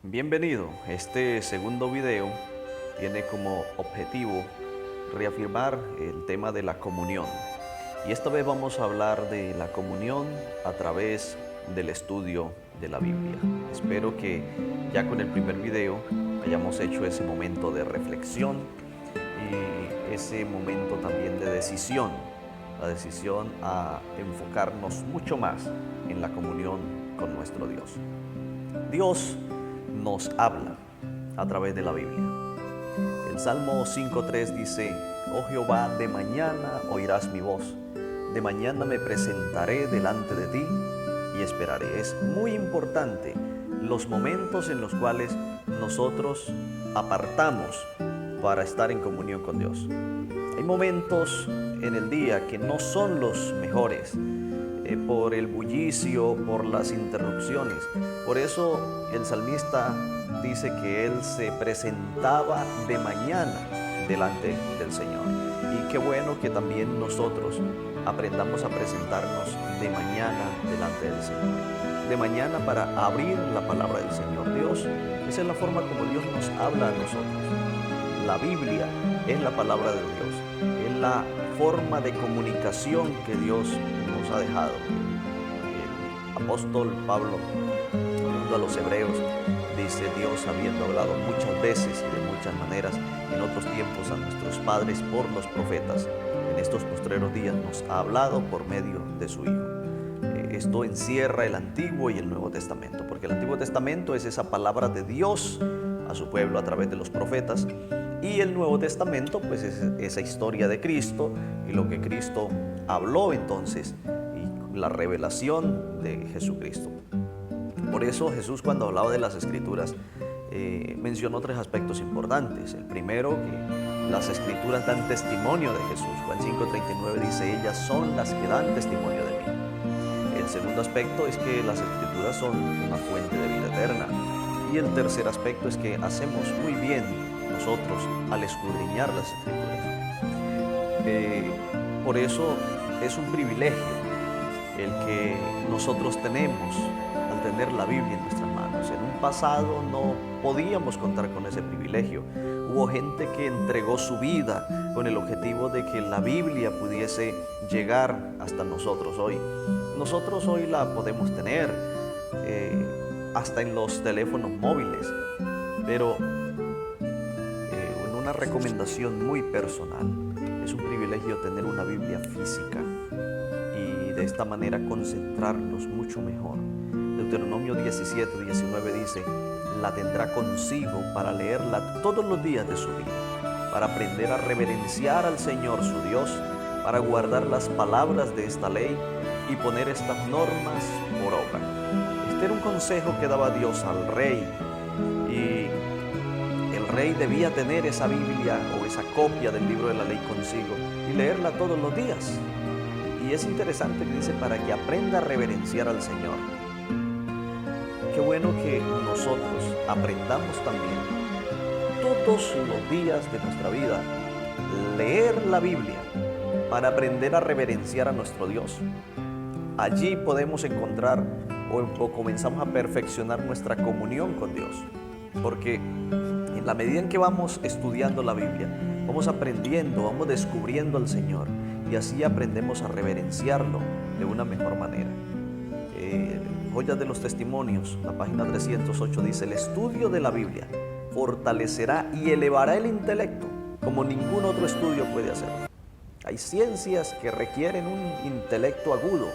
Bienvenido. Este segundo video tiene como objetivo reafirmar el tema de la comunión. Y esta vez vamos a hablar de la comunión a través del estudio de la Biblia. Espero que ya con el primer video hayamos hecho ese momento de reflexión y ese momento también de decisión. La decisión a enfocarnos mucho más en la comunión con nuestro Dios. Dios nos habla a través de la Biblia. El Salmo 5.3 dice: Oh Jehová, de mañana oirás mi voz, de mañana me presentaré delante de ti y esperaré. Es muy importante los momentos en los cuales nosotros apartamos para estar en comunión con Dios. Hay momentos en el día que no son los mejores, por el bullicio, por las interrupciones. Por eso el salmista dice que él se presentaba de mañana delante del Señor. Y qué bueno que también nosotros aprendamos a presentarnos de mañana delante del Señor. De mañana para abrir la palabra del Señor. Dios, esa es la forma como Dios nos habla a nosotros. La Biblia es la palabra de Dios, es la forma de comunicación que Dios nos ha dejado. El apóstol Pablo, hablando a los hebreos, dice: Dios, habiendo hablado muchas veces y de muchas maneras en otros tiempos a nuestros padres por los profetas, en estos postreros días nos ha hablado por medio de su Hijo. Esto encierra el Antiguo y el Nuevo Testamento, porque el Antiguo Testamento es esa palabra de Dios a su pueblo a través de los profetas, y el Nuevo Testamento pues es esa historia de Cristo y lo que Cristo habló entonces, y la revelación de Jesucristo. Por eso Jesús, cuando hablaba de las Escrituras, mencionó tres aspectos importantes. El primero, que las Escrituras dan testimonio de Jesús. Juan 5:39 dice: ellas son las que dan testimonio de mí. El segundo aspecto es que las Escrituras son una fuente de vida eterna. Y el tercer aspecto es que hacemos muy bien nosotros al escudriñar las Escrituras. Por eso es un privilegio el que nosotros tenemos al tener la Biblia en nuestras manos. En un pasado no podíamos contar con ese privilegio. Hubo gente que entregó su vida con el objetivo de que la Biblia pudiese llegar hasta nosotros hoy. Nosotros hoy la podemos tener hasta en los teléfonos móviles, pero en una recomendación muy personal, es un privilegio tener una Biblia física y de esta manera concentrarnos mucho mejor. Deuteronomio 17:19 dice: la tendrá consigo para leerla todos los días de su vida, para aprender a reverenciar al Señor su Dios, para guardar las palabras de esta ley y poner estas normas por obra. Este era un consejo que daba Dios al rey, y el rey debía tener esa Biblia o esa copia del libro de la ley consigo y leerla todos los días. Y es interesante que dice: para que aprenda a reverenciar al Señor. Qué bueno que nosotros aprendamos también todos los días de nuestra vida leer la Biblia para aprender a reverenciar a nuestro Dios. Allí podemos encontrar o comenzamos a perfeccionar nuestra comunión con Dios, porque en la medida en que vamos estudiando la Biblia, vamos aprendiendo, vamos descubriendo al Señor, y así aprendemos a reverenciarlo de una mejor manera. Joyas de los Testimonios, la página 308 dice: el estudio de la Biblia fortalecerá y elevará el intelecto como ningún otro estudio puede hacerlo. Hay ciencias que requieren un intelecto agudo: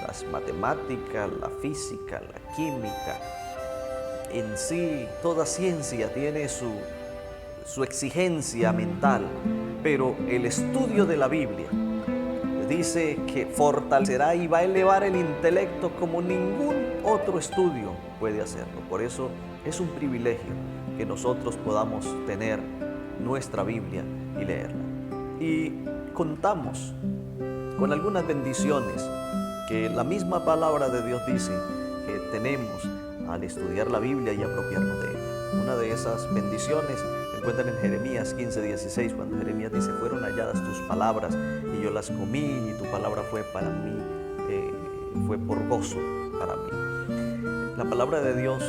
las matemáticas, la física, la química. En sí, toda ciencia tiene su exigencia mental, pero el estudio de la Biblia dice que fortalecerá y va a elevar el intelecto como ningún otro estudio puede hacerlo. Por eso es un privilegio que nosotros podamos tener nuestra Biblia y leerla. Y contamos con algunas bendiciones que la misma palabra de Dios dice que tenemos al estudiar la Biblia y apropiarnos de ella. Una de esas bendiciones se encuentra en Jeremías 15:16, cuando Jeremías dice: fueron halladas tus palabras y yo las comí, y tu palabra fue para mí, fue por gozo para mí. La palabra de Dios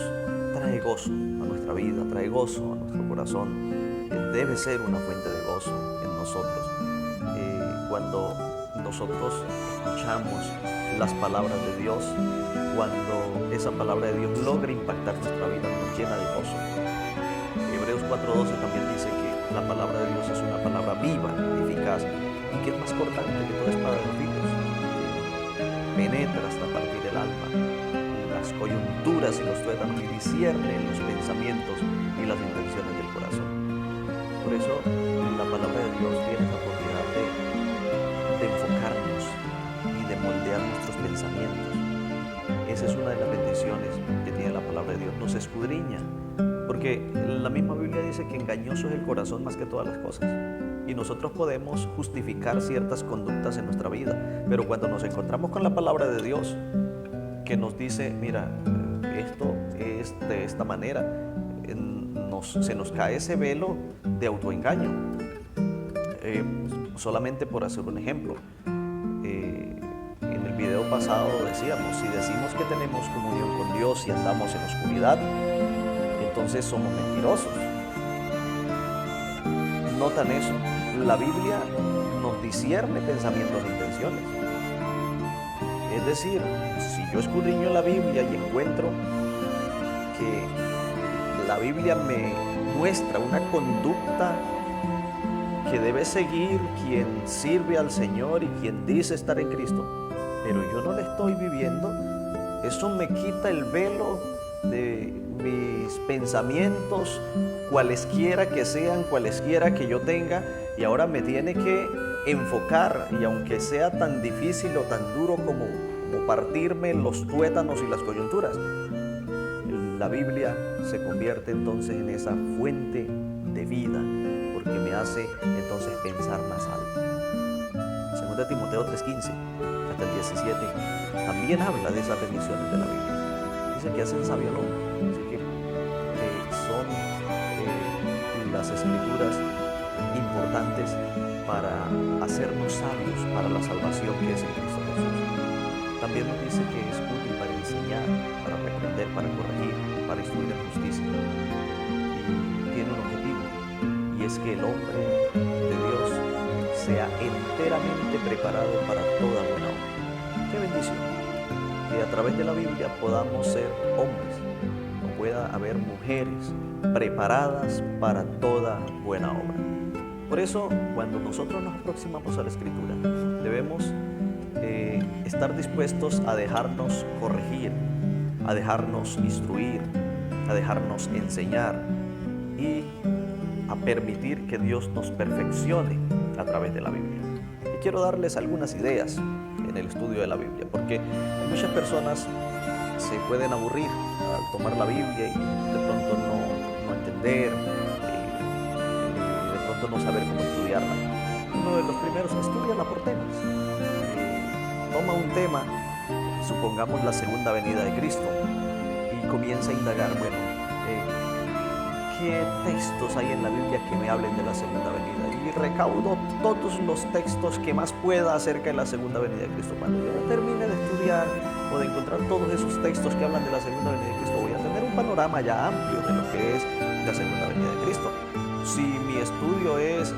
trae gozo a nuestra vida, trae gozo a nuestro corazón. Debe ser una fuente de gozo en nosotros. Cuando nosotros escuchamos las palabras de Dios, cuando esa palabra de Dios logra impactar nuestra vida, nos llena de gozo. Hebreos 4:12 también dice que la palabra de Dios es una palabra viva, eficaz, y que es más cortante que toda espada de dos filos. Penetra hasta partir el alma, las coyunturas y los tuétanos, y discierne los pensamientos y las intenciones del corazón. Por eso la palabra de Dios tiene esa propiedad de enfocarnos y de moldear nuestros pensamientos. Esa es una de las bendiciones que tiene la palabra de Dios, nos escudriña, porque la misma Biblia dice que engañoso es el corazón más que todas las cosas, y nosotros podemos justificar ciertas conductas en nuestra vida, pero cuando nos encontramos con la palabra de Dios que nos dice, mira, esto es de esta manera, se nos cae ese velo de autoengaño. Solamente por hacer un ejemplo, en el video pasado decíamos, si decimos que tenemos comunión con Dios y andamos en oscuridad, entonces somos mentirosos. Notan eso, la Biblia nos discierne pensamientos e intenciones. Es decir, si yo escudriño la Biblia y encuentro que la Biblia me muestra una conducta que debe seguir quien sirve al Señor y quien dice estar en Cristo, pero yo no la estoy viviendo, eso me quita el velo de mis pensamientos, cualesquiera que sean, cualesquiera que yo tenga, y ahora me tiene que enfocar, y aunque sea tan difícil o tan duro como partirme los tuétanos y las coyunturas, la Biblia se convierte entonces en esa fuente de vida, porque me hace entonces pensar más alto. 2 Timoteo 3:15 hasta el 17 también habla de esas bendiciones de la Biblia. Dice que hacen sabio al hombre, dice que son las escrituras importantes para hacernos sabios para la salvación que es en Cristo Jesús. También nos dice que es útil para enseñar, para reprender, para corregir, para instruir en justicia. Y tiene un objetivo, y es que el hombre de Dios sea enteramente preparado para toda buena obra. ¡Qué bendición! Que a través de la Biblia podamos ser hombres, o pueda haber mujeres preparadas para toda buena obra. Por eso, cuando nosotros nos aproximamos a la Escritura, debemos estar dispuestos a dejarnos corregir, a dejarnos instruir, a dejarnos enseñar y a permitir que Dios nos perfeccione a través de la Biblia. Y quiero darles algunas ideas en el estudio de la Biblia, porque muchas personas se pueden aburrir al tomar la Biblia y de pronto no entender, de pronto no saber cómo estudiarla. Uno de los primeros, estudiarla por temas. Toma un tema, supongamos la segunda venida de Cristo, y comienza a indagar, bueno, ¿qué textos hay en la Biblia que me hablen de la segunda venida? Y recaudo todos los textos que más pueda acerca de la segunda venida de Cristo. Cuando yo termine de estudiar o de encontrar todos esos textos que hablan de la segunda venida de Cristo, voy a tener un panorama ya amplio de lo que es la segunda venida de Cristo. Si mi estudio es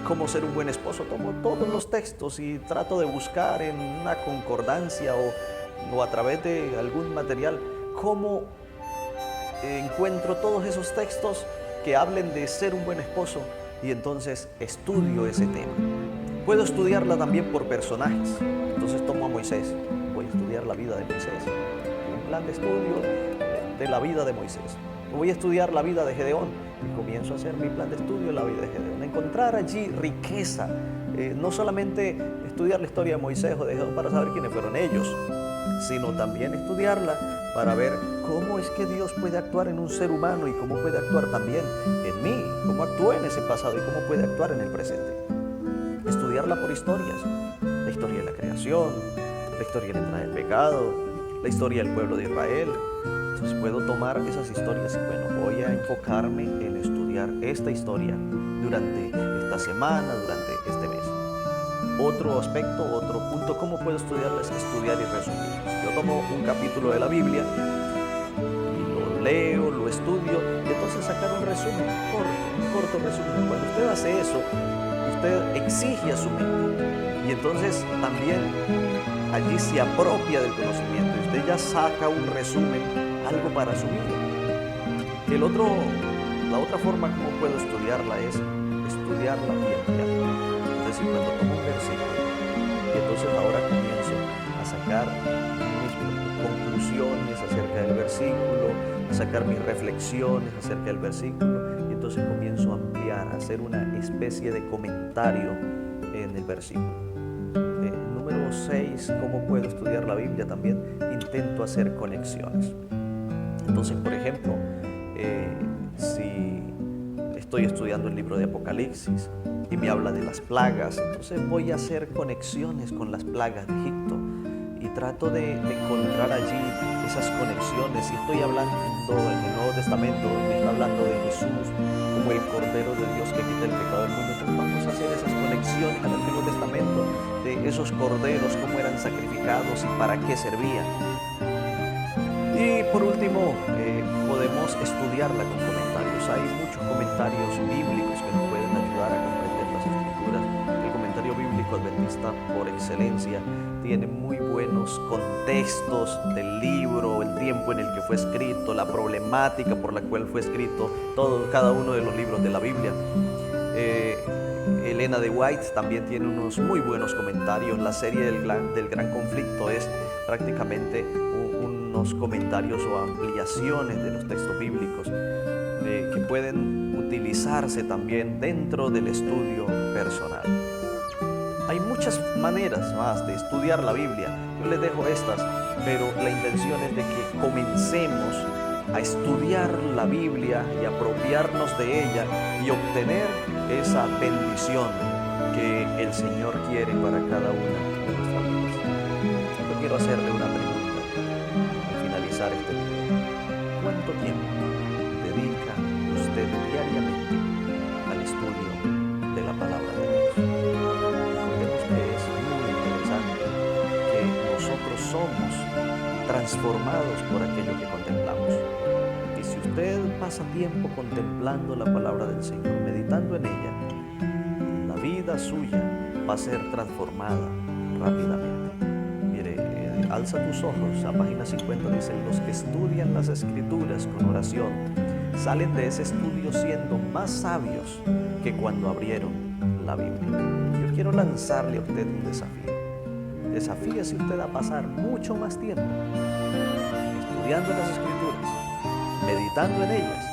cómo ser un buen esposo, tomo todos los textos y trato de buscar en una concordancia o a través de algún material cómo encuentro todos esos textos que hablen de ser un buen esposo, y entonces estudio ese tema. Puedo estudiarla también por personajes. Entonces tomo a Moisés, voy a estudiar la vida de Moisés, un plan de estudio de la vida de Moisés. Voy a estudiar la vida de Gedeón y comienzo a hacer mi plan de estudio de la vida de Gedeón. Encontrar allí riqueza, no solamente estudiar la historia de Moisés o de Gedeón para saber quiénes fueron ellos, sino también estudiarla para ver cómo es que Dios puede actuar en un ser humano y cómo puede actuar también en mí, cómo actuó en ese pasado y cómo puede actuar en el presente. Estudiarla por historias, la historia de la creación, la historia de la entrada del pecado, la historia del pueblo de Israel. Entonces puedo tomar esas historias y bueno, voy a enfocarme en estudiar esta historia durante esta semana, durante este mes. Otro aspecto, otro punto, ¿cómo puedo estudiarla? Es estudiar y resumir. Yo tomo un capítulo de la Biblia y lo leo, lo estudio resumen corto, un corto resumen. Cuando usted hace eso, usted exige a su mente y entonces también allí se apropia del conocimiento y usted ya saca un resumen, algo para su vida. La otra forma como puedo estudiarla es estudiarla y ampliarla. Es decir, cuando tomo un versículo y entonces ahora comienzo a sacar mis conclusiones acerca del versículo, a sacar mis reflexiones acerca del versículo y entonces comienzo a ampliar, a hacer una especie de comentario en el versículo. Número 6, ¿cómo puedo estudiar la Biblia? También intento hacer conexiones. Entonces, por ejemplo, si estoy estudiando el libro de Apocalipsis y me habla de las plagas, entonces voy a hacer conexiones con las plagas de Egipto y trato de encontrar allí esas conexiones. Si estoy hablando en el Nuevo Testamento, me está hablando de Jesús como el Cordero de Dios que quita el pecado del mundo, entonces vamos a hacer esas conexiones al Antiguo Testamento de esos corderos, cómo eran sacrificados y para qué servían. Y por último, podemos estudiarla con comentarios. Hay muchos comentarios bíblicos que nos pueden ayudar a comprender las Escrituras. El comentario bíblico adventista por excelencia tiene muy buenos contextos del libro, el tiempo en el que fue escrito, la problemática por la cual fue escrito cada uno de los libros de la Biblia. Elena de White también tiene unos muy buenos comentarios. La serie del gran conflicto es prácticamente unos comentarios o ampliaciones de los textos bíblicos que pueden utilizarse también dentro del estudio personal. Hay muchas maneras más de estudiar la Biblia. Yo les dejo estas, pero la intención es de que comencemos a estudiar la Biblia y apropiarnos de ella y obtener esa bendición que el Señor quiere para cada una de nuestras vidas. Yo quiero hacerle una pregunta al finalizar este video. ¿Cuánto tiempo dedica usted diariamente al estudio de la palabra de Dios? Recordemos que es muy interesante que nosotros somos transformados por aquello que contemplamos. Y si usted pasa tiempo contemplando la palabra del Señor, meditando en ella, la vida suya va a ser transformada rápidamente. Mire, alza tus ojos, a página 50 dice: los que estudian las Escrituras con oración salen de ese estudio siendo más sabios que cuando abrieron la Biblia. Yo quiero lanzarle a usted un desafío. Desafíese usted a pasar mucho más tiempo estudiando las Escrituras, meditando en ellas,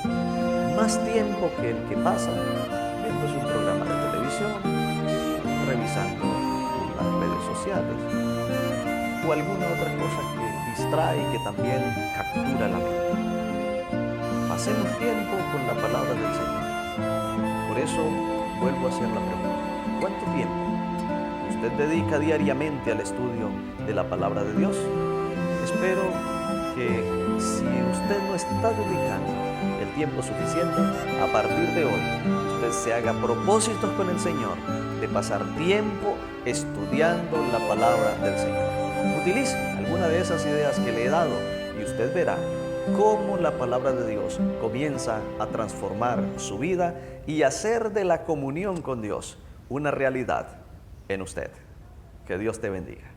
más tiempo que el que pasa viéndose un programa de televisión, revisando las redes sociales o alguna otra cosa que distrae y que también captura la mente. Pasemos tiempo con la palabra del Señor. Por eso vuelvo a hacer la pregunta: ¿cuánto tiempo usted dedica diariamente al estudio de la palabra de Dios? Espero que si usted no está dedicando el tiempo suficiente, a partir de hoy usted se haga propósitos con el Señor de pasar tiempo estudiando la palabra del Señor. Utilice alguna de esas ideas que le he dado y usted verá cómo la palabra de Dios comienza a transformar su vida y hacer de la comunión con Dios una realidad en usted. Que Dios te bendiga.